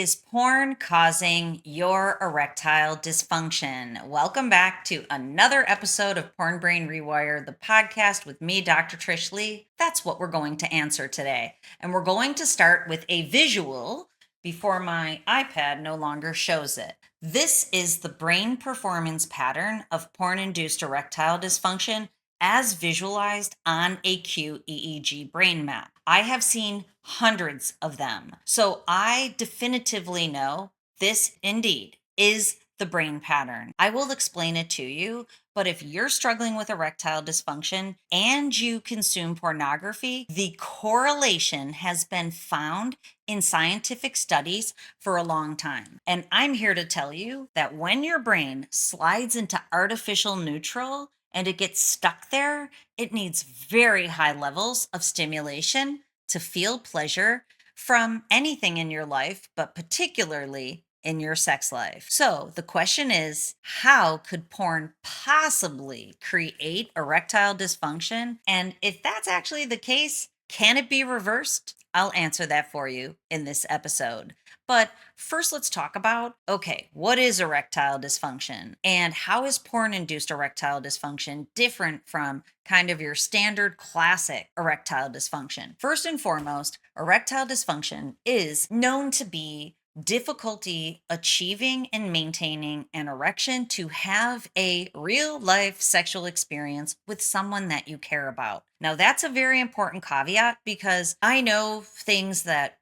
Is porn causing your erectile dysfunction? Welcome back to another episode of Porn Brain Rewire, the podcast with me, Dr. Trish Leigh. That's what we're going to answer today. And we're going to start with a visual before my iPad no longer shows it. This is the brain performance pattern of porn-induced erectile dysfunction as visualized on a qEEG brain map. I have seen hundreds of them. So I definitively know this indeed is the brain pattern. I will explain it to you, but if you're struggling with erectile dysfunction and you consume pornography, the correlation has been found in scientific studies for a long time. And I'm here to tell you that when your brain slides into artificial neutral and it gets stuck there, it needs very high levels of stimulation to feel pleasure from anything in your life, but particularly in your sex life. So the question is, how could porn possibly create erectile dysfunction? And if that's actually the case, can it be reversed? I'll answer that for you in this episode. But first, let's talk about okay, what is erectile dysfunction? And how is porn induced erectile dysfunction different from kind of your standard classic erectile dysfunction? First and foremost, erectile dysfunction is known to be difficulty achieving and maintaining an erection to have a real life sexual experience with someone that you care about. Now, that's a very important caveat because I know things that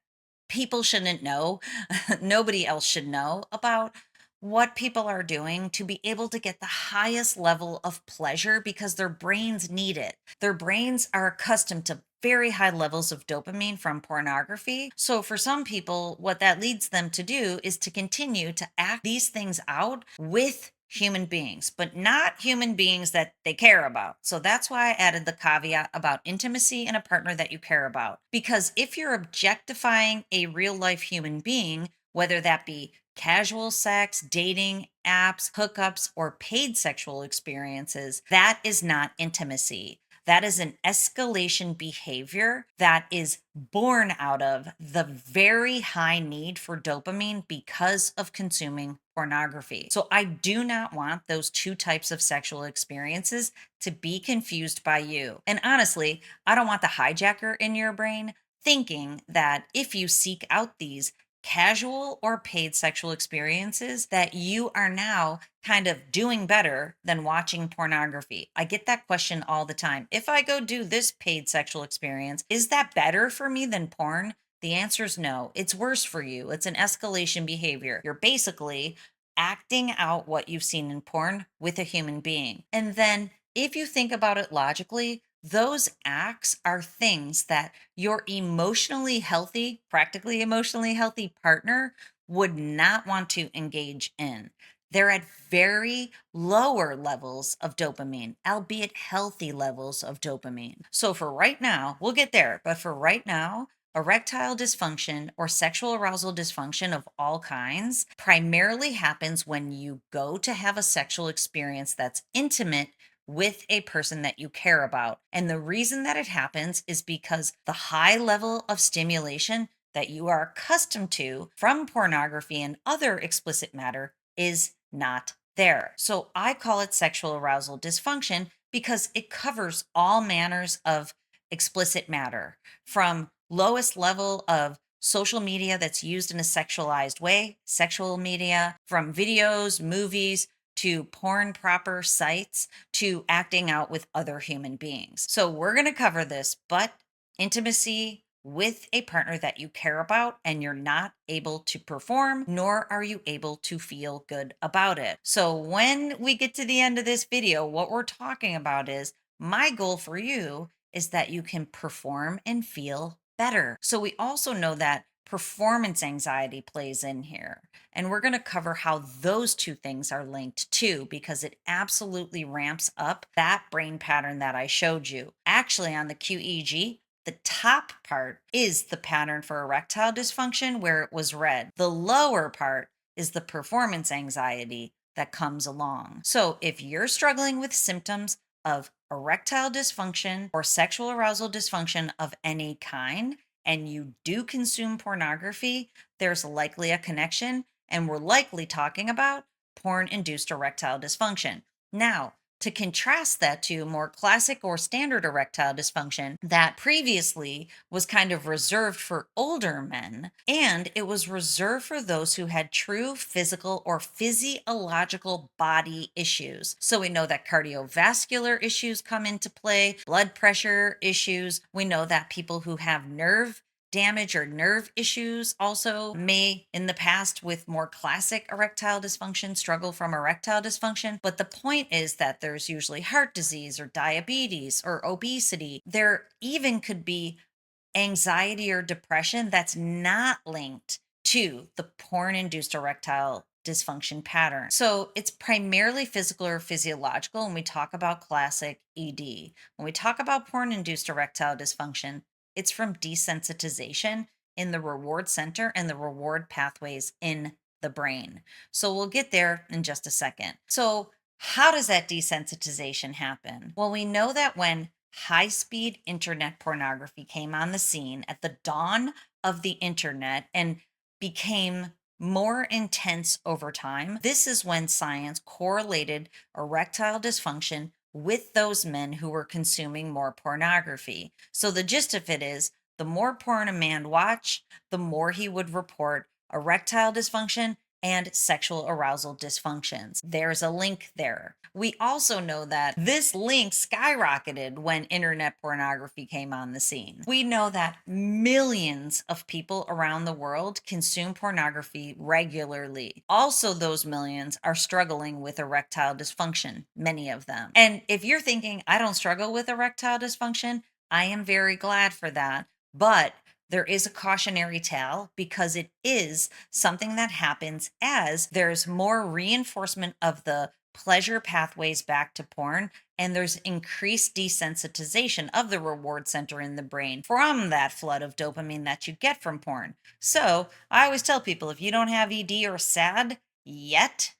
people shouldn't know, nobody else should know about what people are doing to be able to get the highest level of pleasure because their brains need it. Their brains are accustomed to very high levels of dopamine from pornography. So, for some people, what that leads them to do is to continue to act these things out with human beings, but not human beings that they care about. So that's why I added the caveat about intimacy and a partner that you care about. Because if you're objectifying a real life human being, whether that be casual sex, dating, apps, hookups, or paid sexual experiences, that is not intimacy. That is an escalation behavior that is born out of the very high need for dopamine because of consuming pornography. So I do not want those two types of sexual experiences to be confused by you. And honestly, I don't want the hijacker in your brain thinking that if you seek out these casual or paid sexual experiences that you are now kind of doing better than watching pornography. I get that question all the time. If I go do this paid sexual experience, is that better for me than porn? The answer is no. It's worse for you. It's an escalation behavior. You're basically acting out what you've seen in porn with a human being. And then if you think about it logically, those acts are things that your emotionally healthy, practically emotionally healthy partner would not want to engage in. They're at very lower levels of dopamine, albeit healthy levels of dopamine. So for right now, we'll get there, but for right now, erectile dysfunction or sexual arousal dysfunction of all kinds primarily happens when you go to have a sexual experience that's intimate with a person that you care about. And the reason that it happens is because the high level of stimulation that you are accustomed to from pornography and other explicit matter is not there. So I call it sexual arousal dysfunction because it covers all manners of explicit matter from lowest level of social media that's used in a sexualized way, sexual media, from videos, movies, to porn proper sites, to acting out with other human beings. So we're going to cover this, but intimacy with a partner that you care about and you're not able to perform, nor are you able to feel good about it. So when we get to the end of this video, what we're talking about is my goal for you is that you can perform and feel better. So we also know that performance anxiety plays in here. And we're going to cover how those two things are linked too, because it absolutely ramps up that brain pattern that I showed you. Actually, on the qEEG, the top part is the pattern for erectile dysfunction where it was red. The lower part is the performance anxiety that comes along. So if you're struggling with symptoms of erectile dysfunction or sexual arousal dysfunction of any kind, and you do consume pornography, there's likely a connection, and we're likely talking about porn-induced erectile dysfunction. Now, to contrast that to more classic or standard erectile dysfunction that previously was kind of reserved for older men, and it was reserved for those who had true physical or physiological body issues. So we know that cardiovascular issues come into play, blood pressure issues. We know that people who have nerve damage or nerve issues also may in the past with more classic erectile dysfunction struggle from erectile dysfunction. But the point is that there's usually heart disease or diabetes or obesity. There even could be anxiety or depression that's not linked to the porn-induced erectile dysfunction pattern. So it's primarily physical or physiological when we talk about classic ED. When we talk about porn-induced erectile dysfunction, it's from desensitization in the reward center and the reward pathways in the brain. So we'll get there in just a second. So how does that desensitization happen? Well, we know that when high speed internet pornography came on the scene at the dawn of the internet and became more intense over time, this is when science correlated erectile dysfunction with those men who were consuming more pornography. So the gist of it is the more porn a man watched, the more he would report erectile dysfunction and sexual arousal dysfunctions. There's a link there. We also know that this link skyrocketed when internet pornography came on the scene. We know that millions of people around the world consume pornography regularly. Also, those millions are struggling with erectile dysfunction, many of them. And if you're thinking, I don't struggle with erectile dysfunction, I am very glad for that. But there is a cautionary tale because it is something that happens as there's more reinforcement of the pleasure pathways back to porn, and there's increased desensitization of the reward center in the brain from that flood of dopamine that you get from porn. So I always tell people if you don't have ED or SAD yet,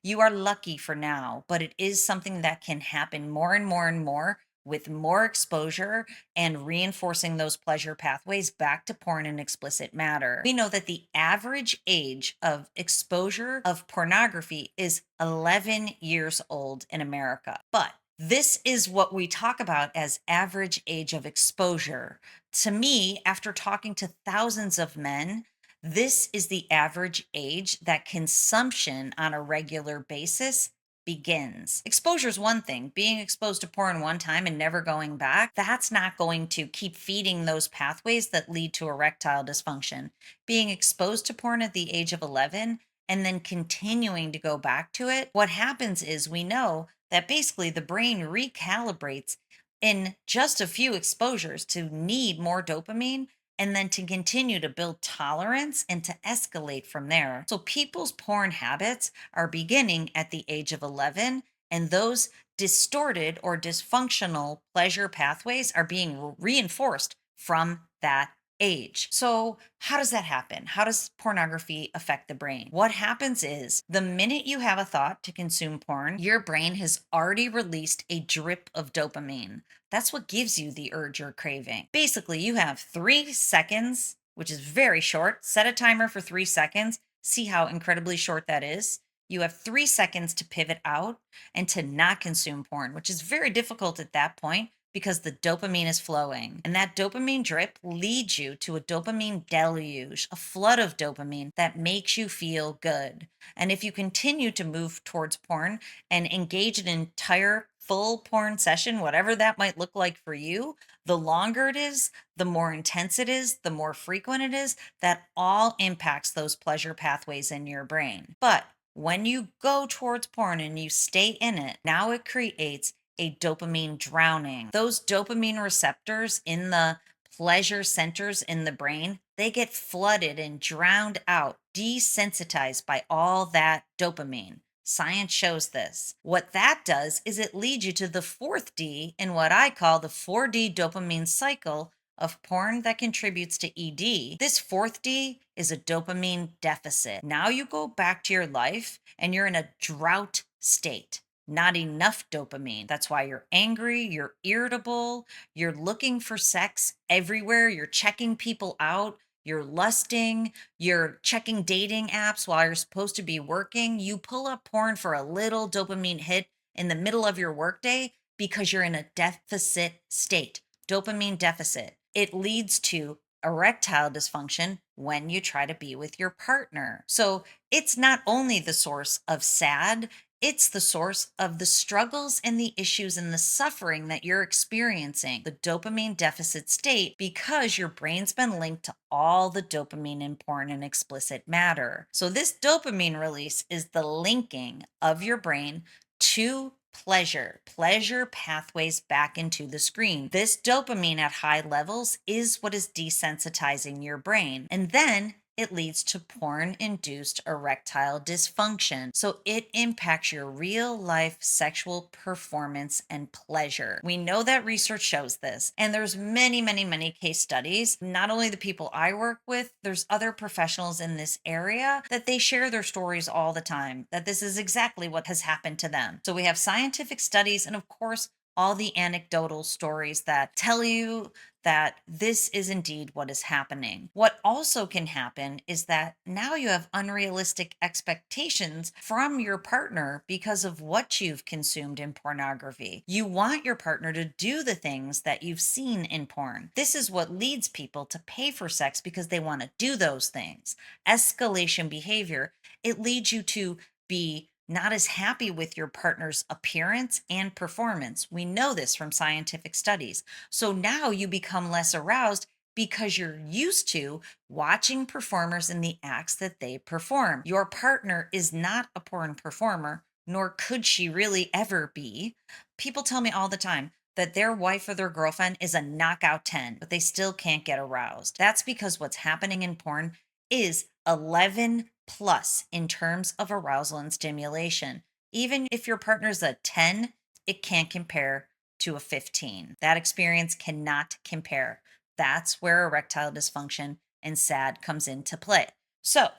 you are lucky for now, but it is something that can happen more and more and more with more exposure and reinforcing those pleasure pathways back to porn and explicit matter. We know that the average age of exposure of pornography is 11 years old in America. But this is what we talk about as average age of exposure. To me, after talking to thousands of men, this is the average age that consumption on a regular basis begins. Exposure is one thing. Being exposed to porn one time and never going back, that's not going to keep feeding those pathways that lead to erectile dysfunction. Being exposed to porn at the age of 11 and then continuing to go back to it, what happens is we know that basically the brain recalibrates in just a few exposures to need more dopamine and then to continue to build tolerance and to escalate from there. So people's porn habits are beginning at the age of 11, and those distorted or dysfunctional pleasure pathways are being reinforced from that age. So, how does that happen? How does pornography affect the brain? What happens is the minute you have a thought to consume porn, your brain has already released a drip of dopamine. That's what gives you the urge or craving. Basically, you have 3 seconds, which is very short. Set a timer for 3 seconds. See how incredibly short that is. You have 3 seconds to pivot out and to not consume porn, which is very difficult at that point because the dopamine is flowing. And that dopamine drip leads you to a dopamine deluge, a flood of dopamine that makes you feel good. And if you continue to move towards porn and engage in an entire full porn session, whatever that might look like for you, the longer it is, the more intense it is, the more frequent it is, that all impacts those pleasure pathways in your brain. But when you go towards porn and you stay in it, now it creates a dopamine drowning. Those dopamine receptors in the pleasure centers in the brain, they get flooded and drowned out, desensitized by all that dopamine. Science shows this. What that does is it leads you to the fourth D in what I call the 4D dopamine cycle of porn that contributes to ED. This fourth D is a dopamine deficit. Now you go back to your life and you're in a drought state. not enough dopamine. That's why you're angry, you're irritable, you're looking for sex everywhere, you're checking people out, you're lusting, you're checking dating apps while you're supposed to be working. You pull up porn for a little dopamine hit in the middle of your workday because you're in a deficit state, dopamine deficit. It leads to erectile dysfunction when you try to be with your partner. So it's not only the source of sad, it's the source of the struggles and the issues and the suffering that you're experiencing, the dopamine deficit state, because your brain's been linked to all the dopamine in porn and explicit matter. So, this dopamine release is the linking of your brain to pleasure pathways back into the screen. This dopamine at high levels is what is desensitizing your brain. And then it leads to porn induced erectile dysfunction. So it impacts your real life sexual performance and pleasure. We know that research shows this, and there's many case studies. Not only the people I work with, there's other professionals in this area that they share their stories all the time, that this is exactly what has happened to them. So we have scientific studies and, of course, all the anecdotal stories that tell you that this is indeed what is happening. What also can happen is that now you have unrealistic expectations from your partner because of what you've consumed in pornography. You want your partner to do the things that you've seen in porn. This is what leads people to pay for sex because they want to do those things. Escalation behavior, it leads you to be not as happy with your partner's appearance and performance. We know this from scientific studies. So now you become less aroused because you're used to watching performers in the acts that they perform. Your partner is not a porn performer, nor could she really ever be. People tell me all the time that their wife or their girlfriend is a knockout 10, but they still can't get aroused. That's because what's happening in porn is 11 plus in terms of arousal and stimulation. Even if your partner's a 10, it can't compare to a 15. That experience cannot compare. That's where erectile dysfunction and SAD comes into play. So,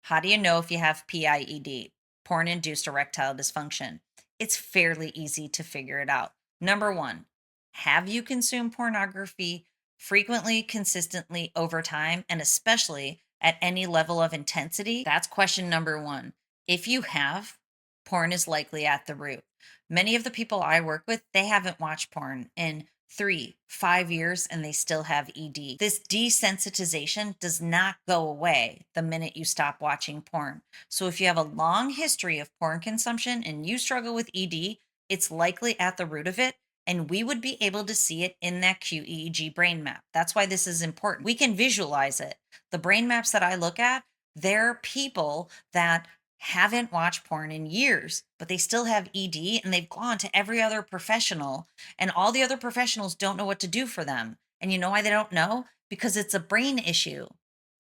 how do you know if you have PIED, porn induced erectile dysfunction? It's fairly easy to figure it out. Number one, have you consumed pornography frequently, consistently over time, and especially at any level of intensity? That's question number one. If you have, porn is likely at the root. Many of the people I work with, they haven't watched porn in 3, 5 years and they still have ED. This desensitization does not go away the minute you stop watching porn. So if you have a long history of porn consumption and you struggle with ED, it's likely at the root of it. And we would be able to see it in that qEEG brain map. That's why this is important. We can visualize it. The brain maps that I look at, they're people that haven't watched porn in years, but they still have ED and they've gone to every other professional, and all the other professionals don't know what to do for them. And you know why they don't know? Because it's a brain issue.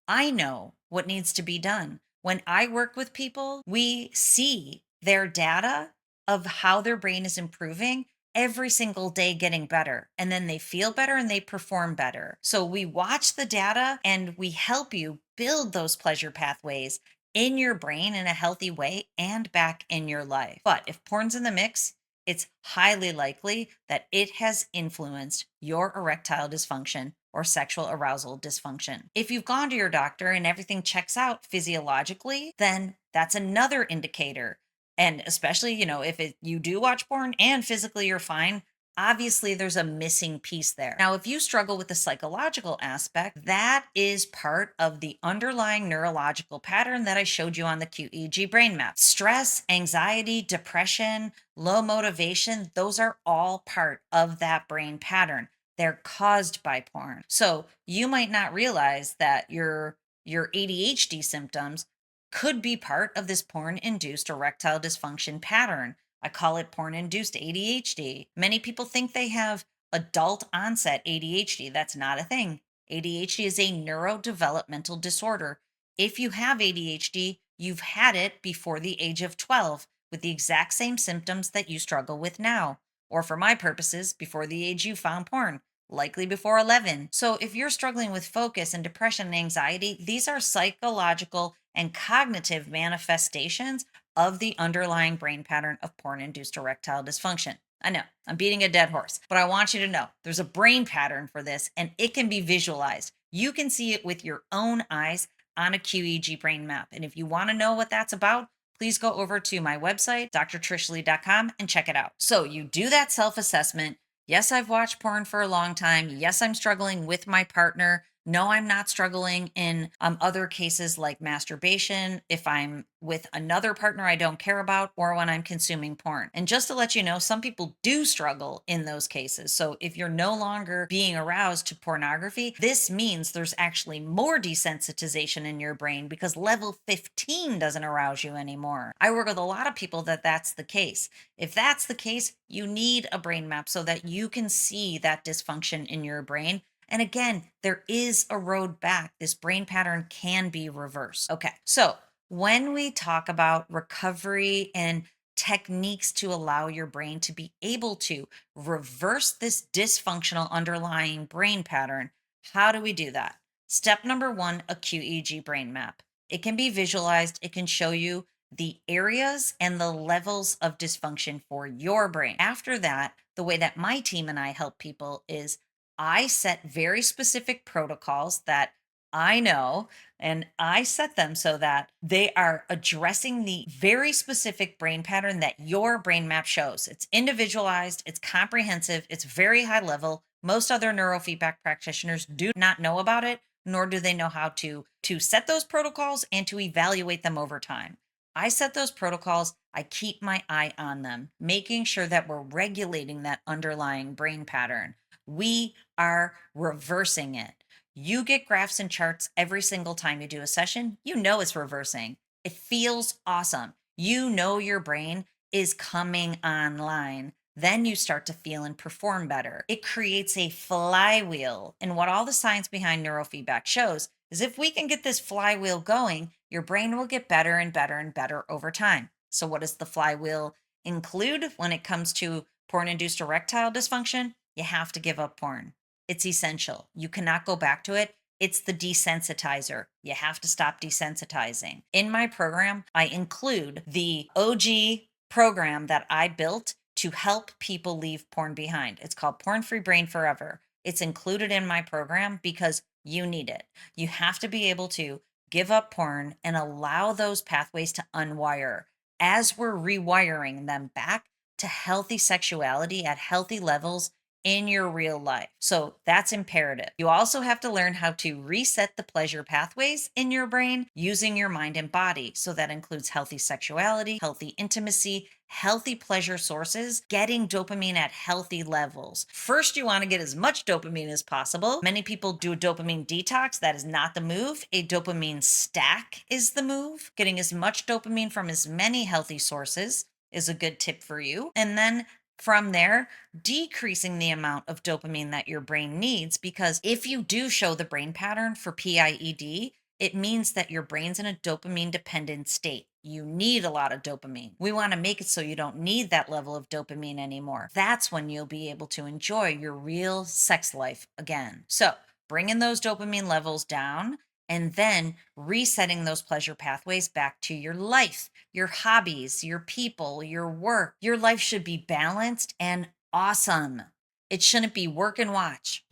I know what needs to be done. When I work with people, we see their data of how their brain is improving every single day, getting better. And then they feel better and they perform better. So we watch the data and we help you build those pleasure pathways in your brain in a healthy way and back in your life. But if porn's in the mix, it's highly likely that it has influenced your erectile dysfunction or sexual arousal dysfunction. If you've gone to your doctor and everything checks out physiologically, then that's another indicator. And especially, if you do watch porn and physically you're fine, obviously there's a missing piece there. Now, if you struggle with the psychological aspect, that is part of the underlying neurological pattern that I showed you on the qEEG brain map. Stress, anxiety, depression, low motivation, those are all part of that brain pattern. They're caused by porn. So you might not realize that your ADHD symptoms could be part of this porn-induced erectile dysfunction pattern. I call it porn-induced ADHD. Many people think they have adult onset ADHD. That's not a thing. ADHD is a neurodevelopmental disorder. If you have ADHD, you've had it before the age of 12 with the exact same symptoms that you struggle with now. Or for my purposes, before the age you found porn, likely before 11. So if you're struggling with focus and depression and anxiety, these are psychological and cognitive manifestations of the underlying brain pattern of porn-induced erectile dysfunction. I know I'm beating a dead horse, but I want you to know there's a brain pattern for this and it can be visualized. You can see it with your own eyes on a qEEG brain map. And if you want to know what that's about, please go over to my website, drtrishleigh.com, and check it out. So you do that self-assessment. Yes, I've watched porn for a long time. Yes, I'm struggling with my partner. No, I'm not struggling in other cases like masturbation, if I'm with another partner I don't care about, or when I'm consuming porn. And just to let you know, some people do struggle in those cases. So if you're no longer being aroused to pornography, this means there's actually more desensitization in your brain because level 15 doesn't arouse you anymore. I work with a lot of people that's the case. If that's the case, you need a brain map so that you can see that dysfunction in your brain. And again, there is a road back. This brain pattern can be reversed. Okay, so when we talk about recovery and techniques to allow your brain to be able to reverse this dysfunctional underlying brain pattern, how do we do that? Step number one, a qEEG brain map. It can be visualized, it can show you the areas and the levels of dysfunction for your brain. After that, the way that my team and I help people is I set very specific protocols that I know, and I set them so that they are addressing the very specific brain pattern that your brain map shows. It's individualized, it's comprehensive, it's very high level. Most other neurofeedback practitioners do not know about it, nor do they know how to set those protocols and to evaluate them over time. I set those protocols, I keep my eye on them, making sure that we're regulating that underlying brain pattern. We are reversing it. You get graphs and charts every single time you do a session. You know it's reversing. It feels awesome. You know your brain is coming online. Then you start to feel and perform better. It creates a flywheel. And what all the science behind neurofeedback shows is if we can get this flywheel going, your brain will get better and better and better over time. So, what does the flywheel include when it comes to porn-induced erectile dysfunction? You have to give up porn. It's essential. You cannot go back to it. It's the desensitizer. You have to stop desensitizing. In my program, I include the OG program that I built to help people leave porn behind. It's called Porn Free Brain Forever. It's included in my program because you need it. You have to be able to give up porn and allow those pathways to unwire as we're rewiring them back to healthy sexuality at healthy levels in your real life. So that's imperative. You also have to learn how to reset the pleasure pathways in your brain using your mind and body. So that includes healthy sexuality, healthy intimacy, healthy pleasure sources, getting dopamine at healthy levels. First, you want to get as much dopamine as possible. Many people do a dopamine detox. That is not the move. A dopamine stack is the move. Getting as much dopamine from as many healthy sources is a good tip for you. And then from there, decreasing the amount of dopamine that your brain needs, because if you do show the brain pattern for PIED, it means that your brain's in a dopamine dependent state. You need a lot of dopamine. We want to make it so you don't need that level of dopamine anymore. That's when you'll be able to enjoy your real sex life again. So, bringing those dopamine levels down and then resetting those pleasure pathways back to your life, your hobbies, your people, your work. Your life should be balanced and awesome. It shouldn't be work and watch,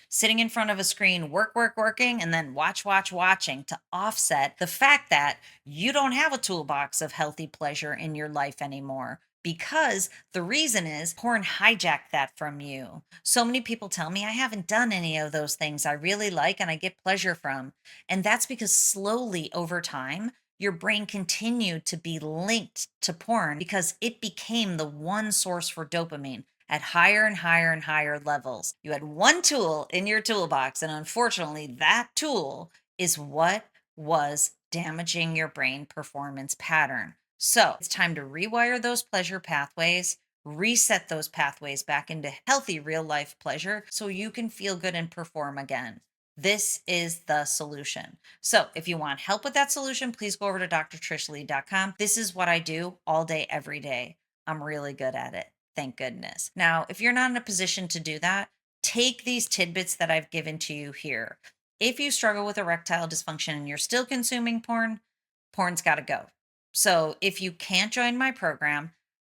sitting in front of a screen, working, and then watching to offset the fact that you don't have a toolbox of healthy pleasure in your life anymore. Because the reason is porn hijacked that from you. So many people tell me I haven't done any of those things I really like and I get pleasure from. And that's because slowly over time, your brain continued to be linked to porn because it became the one source for dopamine at higher and higher and higher levels. You had one tool in your toolbox, and unfortunately, that tool is what was damaging your brain performance pattern. So it's time to rewire those pleasure pathways, reset those pathways back into healthy real life pleasure so you can feel good and perform again. This is the solution. So if you want help with that solution, please go over to drtrishleigh.com. This is what I do all day, every day. I'm really good at it. Thank goodness. Now, if you're not in a position to do that, take these tidbits that I've given to you here. If you struggle with erectile dysfunction and you're still consuming porn, porn's got to go. So if you can't join my program,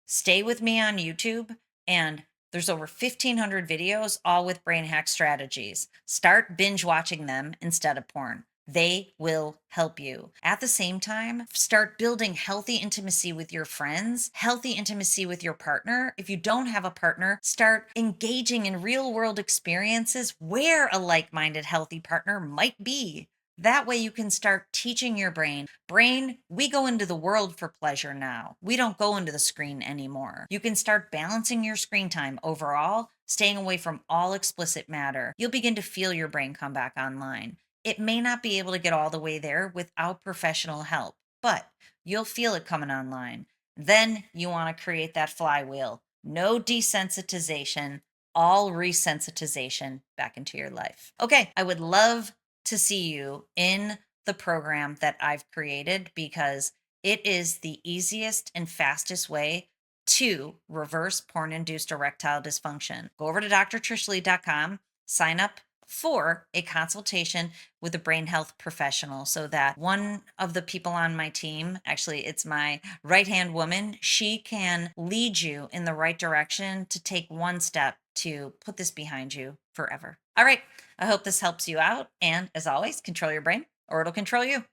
stay with me on YouTube, and there's over 1,500 videos, all with brain hack strategies. Start binge watching them instead of porn. They will help you. At the same time, start building healthy intimacy with your friends, healthy intimacy with your partner. If you don't have a partner, start engaging in real world experiences where a like minded, healthy partner might be. That way, you can start teaching your brain, we go into the world for pleasure now. We don't go into the screen anymore. You can start balancing your screen time overall, staying away from all explicit matter. You'll begin to feel your brain come back online. It may not be able to get all the way there without professional help, but you'll feel it coming online. Then you want to create that flywheel. No desensitization, all resensitization back into your life. Okay, I would love to see you in the program that I've created because it is the easiest and fastest way to reverse porn-induced erectile dysfunction. Go over to drtrishleigh.com, sign up for a consultation with a brain health professional so that one of the people on my team, actually it's my right-hand woman, she can lead you in the right direction to take one step to put this behind you forever. All right, I hope this helps you out. And as always, control your brain or it'll control you.